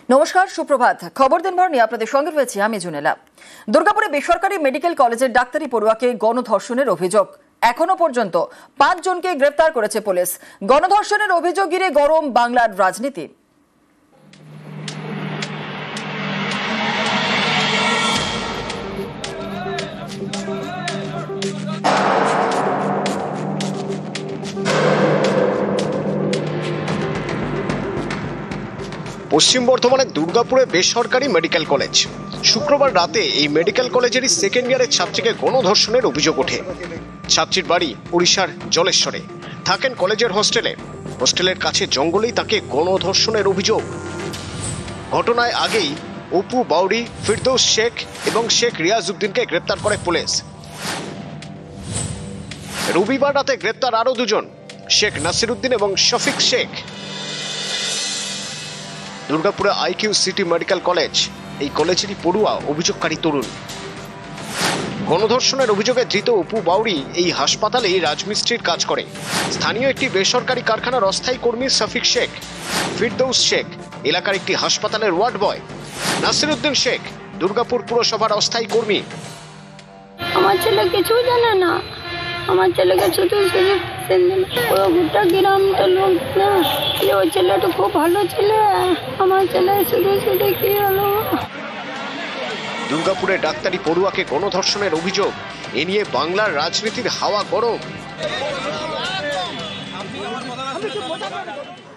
নমস্কার, সুপ্রভাত। খবর দিনভর নিয়ে আপনাদের সঙ্গে রয়েছি আমি জুনেলা। দুর্গাপুরে বেসরকারি মেডিকেল কলেজের ডাক্তারি পড়ুয়াকে গণধর্ষণের অভিযোগ। এখনো পর্যন্ত 5 জনকে গ্রেফতার করেছে পুলিশ। গণধর্ষণের অভিযোগ ঘিরে গরম বাংলার রাজনীতি। পশ্চিম বর্ধমানের দুর্গাপুরে বেসরকারি মেডিকেল কলেজ। শুক্রবার রাতে এই মেডিকেল কলেজেরই সেকেন্ড ইয়ারের ছাত্রীকে গণধর্ষণের অভিযোগ ওঠে। ছাত্রীর বাড়ি উড়িষ্যার জলেশ্বরে, থাকেন কলেজের হোস্টেলে। হোস্টেলের কাছে জঙ্গলেই তাকে গণধর্ষণের অভিযোগ। ঘটনায় আগেই অপু বাউরি, ফিরদৌস শেখ এবং শেখ রিয়াজউদ্দিনকে গ্রেপ্তার করে পুলিশ। রবিবার রাতে গ্রেপ্তার আরও 2 জন, শেখ নাসিরউদ্দিন এবং শফিক শেখ। দুর্গাপুরে আইকিউ সিটি মেডিকেল কলেজ, এই কলেজেরই পড়ুয়া অভিযোগকারী তরুণ। গণধর্ষণের অভিযোগে ধৃত অপু বাউরি এই হাসপাতালে রাজমিস্ত্রির কাজ করে। স্থানীয় একটি বেসরকারি কারখানার অস্থায়ী কর্মী শফিক শেখ। ফিরদৌস শেখ এলাকার একটি হাসপাতালের ওয়ার্ড বয়। নাসিরউদ্দিন শেখ দুর্গাপুর পুরসভার অস্থায়ী কর্মী। আমার ছেলে কিছু জানে না, আমার ছেলেকে শুধু পুরো গোটা গ্রামটা লোক না, ওই ছেলেটা খুব ভালো ছেলে, আমার ছেলে শুধু কি হলো। দুর্গাপুরে ডাক্তারি পড়ুয়াকে গণধর্ষণের অভিযোগ, এ নিয়ে বাংলার রাজনীতির হাওয়া গরম।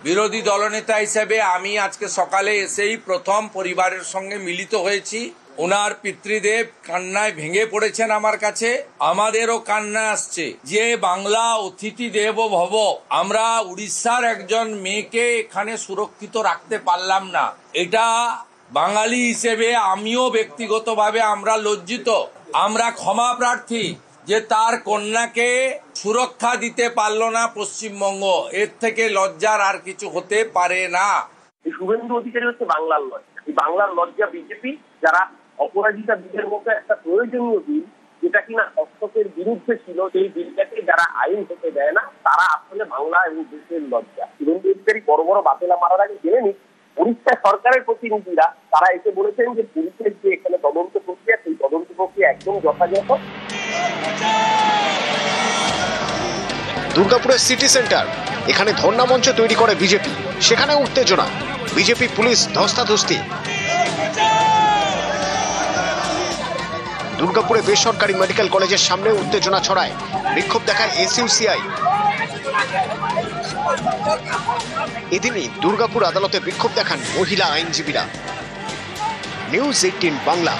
বিরোধী দলনেতা হিসেবে আমি আজকে সকালে এসেই প্রথম পরিবারের সঙ্গে মিলিত হয়েছি। ওনার পিতৃদেব কান্নায় ভেঙে পড়েছেন আমার কাছে, আমাদেরও কান্না আসছে যে বাংলা অতিথি দেব ভব, আমরা উড়িষ্যার একজন মেয়েকে এখানে সুরক্ষিত রাখতে পারলাম না। এটা বাঙালি হিসেবে আমিও ব্যক্তিগতভাবে আমরা লজ্জিত, আমরা ক্ষমা প্রার্থী যে তার কন্যাকে সুরক্ষা দিতে পারলো না পশ্চিমবঙ্গ। এর থেকে লজ্জার আর কিছু হতে পারে না। শুভেন্দু অধিকারী হচ্ছে বাংলার লজ্জা। এই বাংলার লজ্জা বিজেপি, যারা অপরাজিতা বিলের মতো একটা প্রয়োজনীয় বিল, যেটা কিনা হস্তক্ষেপের বিরুদ্ধে ছিল, সেই বিলটাকে যারা আইন হতে দেয় না, তারা আসলে বাংলা এবং দেশের লজ্জা। শুভেন্দু অধিকারী বড় বড় বাতেলা মারার আগে জেনে নিন, উড়িষ্যা সরকারের প্রতিনিধিরা তারা এসে বলেছেন যে পুলিশের যে এখানে তদন্ত প্রক্রিয়া, সেই তদন্ত প্রক্রিয়া একদম যথাযথ। দুর্গাপুরের সিটি সেন্টার, এখানে ধর্ণা মঞ্চ তৈরি করে বিজেপি, সেখানে উত্তেজনা, বিজেপি পুলিশ ধস্তাধস্তি। দুর্গাপুরে বেসরকারি মেডিকেল কলেজের সামনে উত্তেজনা ছড়ায়, বিক্ষোভ দেখায় এসইউসিআই। এদিনই দুর্গাপুর আদালতে বিক্ষোভ দেখান মহিলা আইনজীবীরা। নিউজ 18 বাংলা।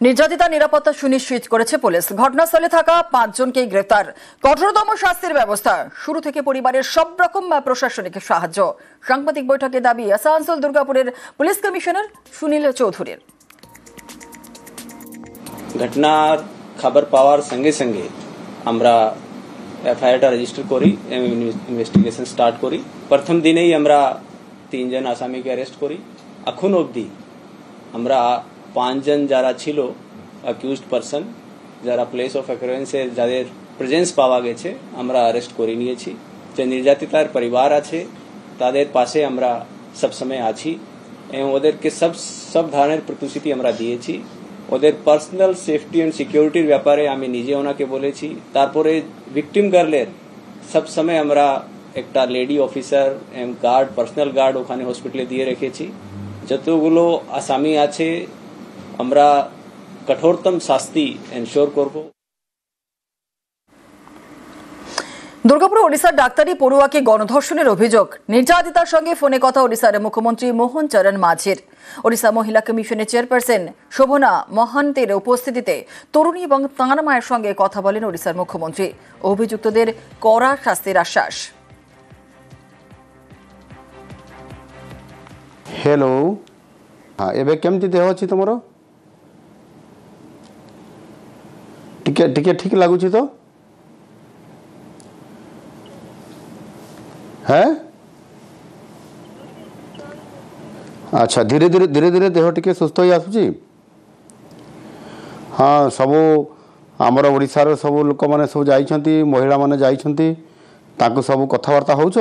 নির্যাতিতা নিরাপত্তা সুনিশ্চিত করেছে পুলিশ। ঘটনাস্থলে থাকা 5 জনকে গ্রেফতার, কঠোরতম শাস্তির ব্যবস্থা। শুরু থেকে পরিবারের সব রকম প্রশাসনিক সাহায্য। সাংবাদিক বৈঠকে দাবি আসানসোল দুর্গাপুরের পুলিশ কমিশনার সুনীল চৌধুরীর। ঘটনার খবর পাওয়ার সঙ্গে সঙ্গে আমরা এফআইআরটা রেজিস্টার করি, ইনভেস্টিগেশন স্টার্ট করি। প্রথম দিনেই আমরা 3 জন আসামিকে অ্যারেস্ট করি। এখন অবধি আমরা 5 জন যারা ছিল অ্যাকিউজড পারসন, যারা প্লেস অফ অ্যাকুরেন্সে যাদের প্রেজেন্স পাওয়া গেছে, আমরা অ্যারেস্ট করে নিয়েছি। যে নির্যাতিতার পরিবার আছে তাদের পাশে আমরা সবসময় আছি এবং ওদেরকে সব ধরনের প্রতিশ্রুতি আমরা দিয়েছি। ওদের পার্সোনাল সেফটি অ্যান্ড সিকিউরিটির ব্যাপারে আমি নিজে ওনাকে বলেছি। তারপরে ভিকটিম গার্লের সবসময় আমরা একটা লেডি অফিসার এবং গার্ড, পার্সোনাল গার্ড ওখানে হসপিটালে দিয়ে রেখেছি। যতগুলো আসামি আছে আমরা কঠোরতম শাস্তি এনশোর করব। দুর্গাপুরে ওড়িশার ডাক্তারি পড়ুয়াকে গণধর্ষণের অভিযোগ। নির্যাতিতার সঙ্গে ফোনে কথা ওড়িশার মুখ্যমন্ত্রী মোহন চরণ মাঝির। ওড়িশা মহিলা কমিশনের চেয়ারপারসন শোভনা মহান্তের উপস্থিতিতে তরুণী এবং তাঁর মায়ের সঙ্গে কথা বলেন ওড়িশার মুখ্যমন্ত্রী। অভিযুক্তদের কড়া শাস্তির আশ্বাস। हेलो, हाँ एबे केमती देह अछि तुमरो? टिके ठीक लागुछि तो? है अच्छा, धीरे धीरे देह टिके सुस्थ हो आसुछि। हाँ सबू आमर ओडिशार सब लोक मैंने सब जाइछंती, महिला माने जाइछंती, ताकू सब कथबार्ता होउछ।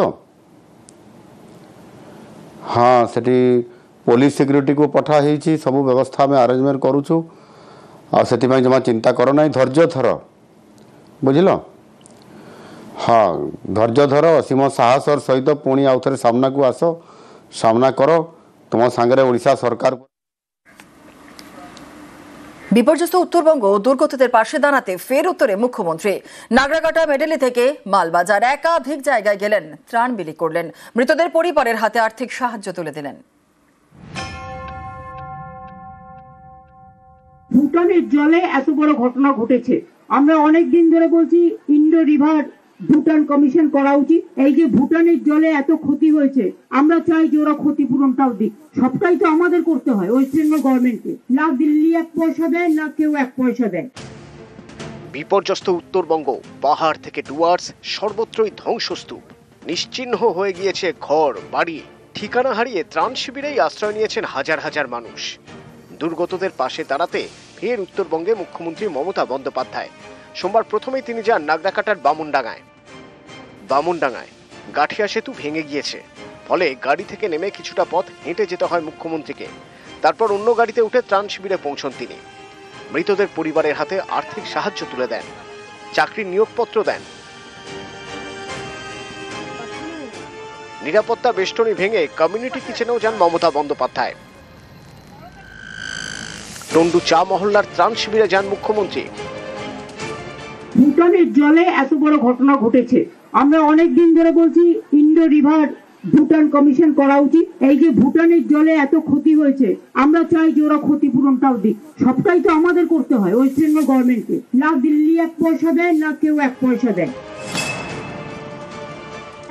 हाँ सेठी पुलिस सिक्यूरीटी को पठा होईछि सब व्यवस्था आम अरेंजमेंट करूछु आ जमा चिंता कर ना धैर्य धर बुझल हाँ धैर्य धर असीम साहस और सहित पुणी आउ थे सामना को आस सामना कर तुम सांगे ओडिशा सरकार বিপর্যস্ত উত্তরবঙ্গ দুর্গতদের পাশে দাঁড়াতে ফের উত্তরে মুখ্যমন্ত্রী নাগরাকাটা মেডেলি থেকে মালবাজার একাধিক জায়গায় গেলেন, ত্রাণ বিলি করলেন, মৃতদের পরিবারের হাতে আর্থিক সাহায্য তুলে দিলেন। ভুটানের জলে এত বড় ঘটনা ঘটেছে, আমরা অনেক দিন ধরে বলছি ইন্ডো রিভার ভুটান কমিশন করা উচিত। এই যে ভুটানের জলে এত ক্ষতি হয়েছে, আমরা চাই যে ওরা ক্ষতিপূরণটাও দিক। সবটাই তো আমাদের করতে হয় ওয়েস্ট বেঙ্গল গভর্নমেন্টকে, না দিল্লি 1 পয়সা দেয় না কেউ 1 পয়সা দেয়। বিপর্যস্ত উত্তরবঙ্গ, পাহাড় থেকে ডুয়ার্স সর্বত্রই ধ্বংসস্তূপ, নিশ্চিহ্ন হয়ে গিয়েছে ঘর বাড়ি, ঠিকানা হারিয়ে ত্রাণ শিবিরেই আশ্রয় নিয়েছেন হাজার হাজার মানুষ। দুর্গতদের পাশে দাঁড়াতে ফের উত্তরবঙ্গে মুখ্যমন্ত্রী মমতা বন্দ্যোপাধ্যায়। সোমবার প্রথমেই তিনি যান নাগরাকাটার বামুনডাঙ্গায় গাঠিয়া সেতু ভেঙে গিয়েছে, ফলে গাড়ি থেকে নেমে কিছুটা পথ হেঁটে যেতে হয় মুখ্যমন্ত্রীকে। তারপর অন্য গাড়িতে উঠে ত্রাণ শিবিরে পৌঁছন তিনি। মৃতদের পরিবারের হাতে আর্থিক সাহায্য তুলে দেন, চাকরির নিয়োগপত্র দেন। নিরাপত্তা বেষ্টনী ভেঙে কমিউনিটি কিচেনেও যান মমতা বন্দ্যোপাধ্যায়। টন্ডু চা মহল্লার ত্রাণ শিবিরে যান মুখ্যমন্ত্রী। ভুটানের জলে এত বড় ঘটনা ঘটেছে, আমরা অনেক দিন ধরে বলছি ইন্ডো রিভার ভুটান কমিশন করা উচিত। এই যে ভুটানের জলে এত ক্ষতি হয়েছে, আমরা চাই যে ওরা ক্ষতিপূরণটাও দিক। সবটাই তো আমাদের করতে হয় ওয়েস্ট বেঙ্গল গভর্নমেন্টকে, না দিল্লি 1 পয়সা দেয় না কেউ 1 পয়সা দেয়।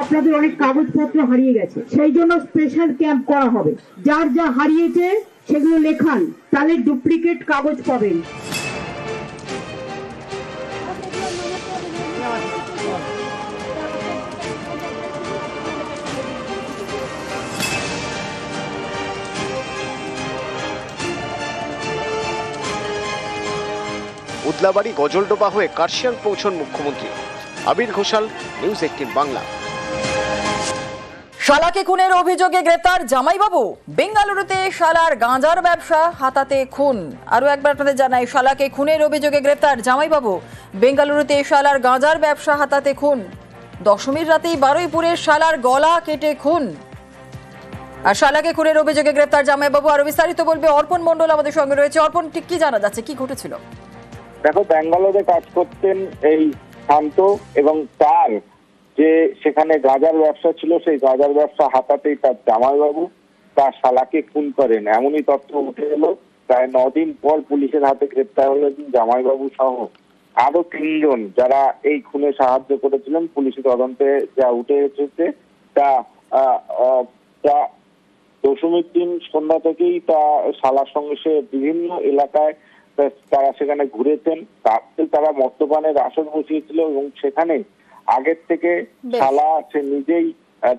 আপনাদের অনেক কাগজপত্র হারিয়ে গেছে, সেই জন্য স্পেশাল ক্যাম্প করা হবে। যার যা হারিয়েছে সেগুলো লেখান, তাহলে ডুপ্লিকেট কাগজ পাবেন। উদলাবাড়ি গজলডোবা হয়ে কার্শিয়াং পৌঁছন মুখ্যমন্ত্রী। আবির ঘোষাল, নিউজ 18 বাংলা। শালাকে খুনের অভিযোগে গ্রেপ্তার জামাইবাবু। বেঙ্গালুরুতে শালার গাঁজার ব্যবসা হাতাতে খুন। আরো একবার আপনাদের জানাই, শালাকে খুনের অভিযোগে গ্রেপ্তার জামাইবাবু। বেঙ্গালুরুতে শালার গাঁজার ব্যবসা হাতাতে খুন। দশমীর রাতেই বারুইপুরের শালার গলা কেটে খুন। আর শালাকে খুনের অভিযোগে গ্রেপ্তার জামাইবাবু। আরো বিস্তারিত বলবে অর্পণ মণ্ডল আমাদের সঙ্গে রয়েছে। অর্পণ, ঠিক কি জানা যাচ্ছে, কি ঘটেছিল? দেখো, ব্যাঙ্গালোরে কাজ করতেন এই শান্ত, এবং তার যে সেখানে গাঁজার ব্যবসা ছিল, সেই গাঁজার ব্যবসা হাতাতেই তার জামাইবাবু তার শালাকে খুন করেন, এমনই তথ্য উঠে এলো। প্রায় 9 দিন পর পুলিশের হাতে গ্রেপ্তার হলেন জামাইবাবু সহ আরো 3 জন যারা এই খুনে সাহায্য করেছিলেন। পুলিশের তদন্তে যা উঠে এসেছে তা দশমীর দিন সন্ধ্যা থেকেই তা শালার সঙ্গে সে বিভিন্ন এলাকায় তারা সেখানে ঘুরেছেন। তারা মদ্যপানের আসর বসিয়েছিল এবং সেখানে আগের থেকে শালা সে নিজেই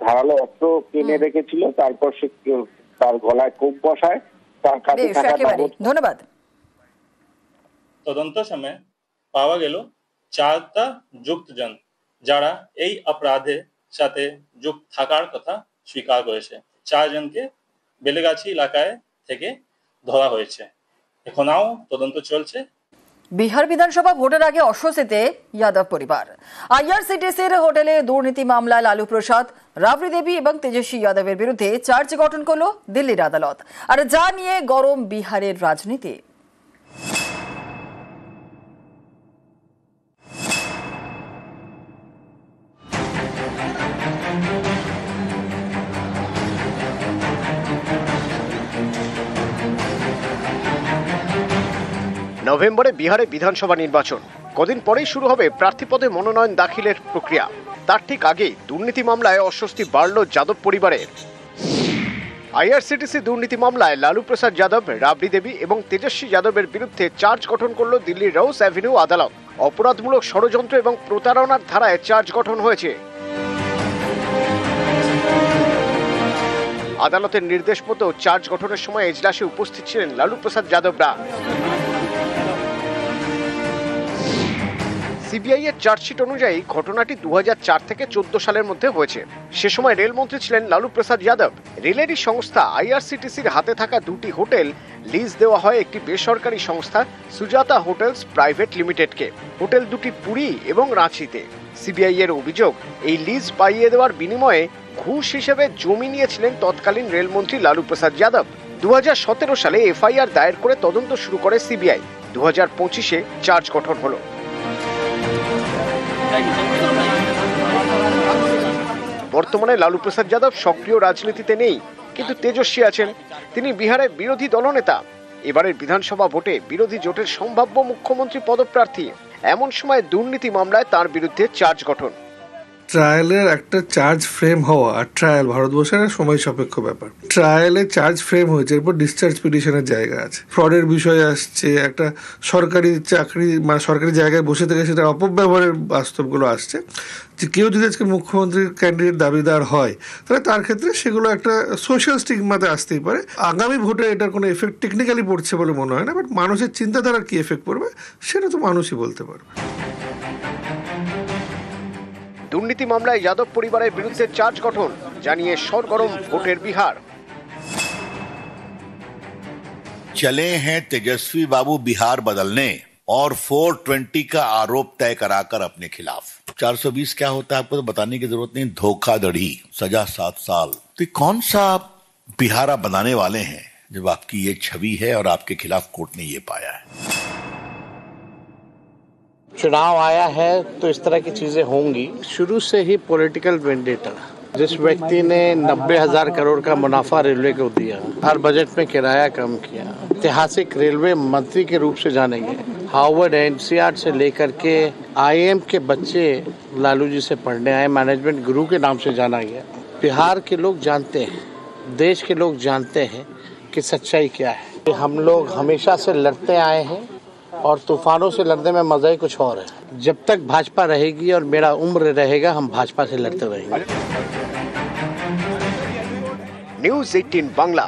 ধারালো অস্ত্র কিনে রেখেছিল। তারপর সে তার গলায় কোপ বসায়। তার কাছে ধন্যবাদ। তদন্ত সময় পাওয়া গেল 4টা যুক্তজন যারা এই অপরাধের সাথে যুক্ত থাকার কথা স্বীকার করেছে। 4 জনকে বেলেগাছি এলাকায় থেকে ধরা হয়েছে। এখনও তদন্ত চলছে। বিহার বিধানসভা ভোটের আগে অস্বস্তিতে যাদব পরিবার। আইআরসিটিসির হোটেলে দুর্নীতি মামলায় লালু প্রসাদ, রাবড়ি দেবী এবং তেজস্বী যাদবের বিরুদ্ধে চার্জ গঠন করল দিল্লির আদালত। আর যা নিয়ে গরম বিহারের রাজনীতি। নভেম্বরে বিহারে বিধানসভা নির্বাচন, কদিন পরেই শুরু হবে প্রার্থীপদে মনোনয়ন দাখিলের প্রক্রিয়া। তার ঠিক আগে দুর্নীতি মামলায় অস্বস্তি বাড়ল যাদব পরিবারের। আইআরসিটিসি দুর্নীতি মামলায় লালু প্রসাদ যাদব, রাবড়ি দেবী এবং তেজস্বী যাদবের বিরুদ্ধে চার্জ গঠন করল দিল্লির রোজ অ্যাভিনিউ আদালত। অপরাধমূলক ষড়যন্ত্র এবং প্রতারণার ধারায় চার্জ গঠন হয়েছে। আদালতের নির্দেশ মতো চার্জ গঠনের সময় এজলাসে উপস্থিত ছিলেন লালু প্রসাদ যাদবরা। সিবিআই এর চার্জশিট অনুযায়ী ঘটনাটি 2004 থেকে 14 সালের মধ্যে হয়েছে। সে সময় রেলমন্ত্রী ছিলেন লালু প্রসাদ যাদব। রেলেরই সংস্থা আইআরসিটিসির হাতে থাকা দুটি হোটেল লিজ দেওয়া হয় একটি বেসরকারি সংস্থা সুজাতা হোটেলস প্রাইভেট লিমিটেডকে। হোটেল দুটি পুরী এবং রাঁচিতে। সিবিআই এর অভিযোগ, এই লিজ পাইয়ে দেওয়ার বিনিময়ে ঘুষ হিসেবে জমি নিয়েছিলেন তৎকালীন রেলমন্ত্রী লালু প্রসাদ যাদব। 2017 সালে এফআইআর দায়ের করে তদন্ত শুরু করে সিবিআই। 2025-এ চার্জ গঠন হলো। বর্তমানে লালু প্রসাদ যাদব সক্রিয় রাজনীতিতে নেই, কিন্তু তেজস্বী আছেন। তিনি বিহারের বিরোধী দলনেতা। এবারের বিধানসভা ভোটে বিরোধী জোটের সম্ভাব্য মুখ্যমন্ত্রী পদপ্রার্থী। এমন সময় দুর্নীতি মামলায় তার বিরুদ্ধে চার্জ গঠন। ট্রায়ালের একটা চার্জ ফ্রেম হওয়া আর ট্রায়াল ভারতবর্ষের সময় সাপেক্ষ ব্যাপার। ট্রায়ালে চার্জ ফ্রেম হয়েছে, এরপর ডিসচার্জ পিটিশনের জায়গা আছে, ফ্রডের বিষয় আসছে, একটা সরকারি চাকরি মানে সরকারি জায়গায় বসে থেকে সেটা অপব্যবহারের বাস্তবগুলো আসছে। যে কেউ যদি আজকে মুখ্যমন্ত্রীর ক্যান্ডিডেট দাবিদার হয় তাহলে তার ক্ষেত্রে সেগুলো একটা সোশ্যাল স্টিগমাতে আসতেই পারে। আগামী ভোটে এটার কোনো এফেক্ট টেকনিক্যালি পড়ছে বলে মনে হয় না, বাট মানুষের চিন্তাধারার কি এফেক্ট পড়বে সেটা তো মানুষই বলতে পারবে। দুর্নীতি মামলায় যাদব পরিবারের বিরুদ্ধে চার্জ গঠন, জানিয়ে সরগরম ভোটের বিহার। चले हैं तेजस्वी बाबू बिहार बदलने और 420 का आरोप तय कराकर अपने खिलाफ। 420 क्या होता है आपको तो बताने की जरूरत नहीं, धोखाधड़ी, सजा 7 साल। तो कौन सा बिहार आप बनाने वाले हैं जब आपकी ये छवि है और आपके खिलाफ कोर्ट ने ये पाया है। चुनाव आया है तो इस तरह की चीजें होंगी। शुरू से ही पॉलिटिकल वेंडेटा, जिस व्यक्ति ने 90,000 करोड़ का मुनाफा रेलवे को दिया, हर बजट में किराया कम किया, ऐतिहासिक रेलवे मंत्री के रूप से जाने गए, हार्वर्ड एनसीआर से लेकर के आईएम के बच्चे लालू जी से पढ़ने आए, मैनेजमेंट गुरु के नाम से जाना गया। बिहार के लोग जानते हैं, देश के लोग जानते हैं कि सच्चाई क्या है। हम लोग हमेशा से लड़ते आए हैं और तूफानों से लड़ने में मजा ही कुछ और है। जब तक भाजपा रहेगी और मेरा उम्र रहेगा, हम भाजपा से लड़ते रहेंगे। न्यूज़ 18 बांग्ला।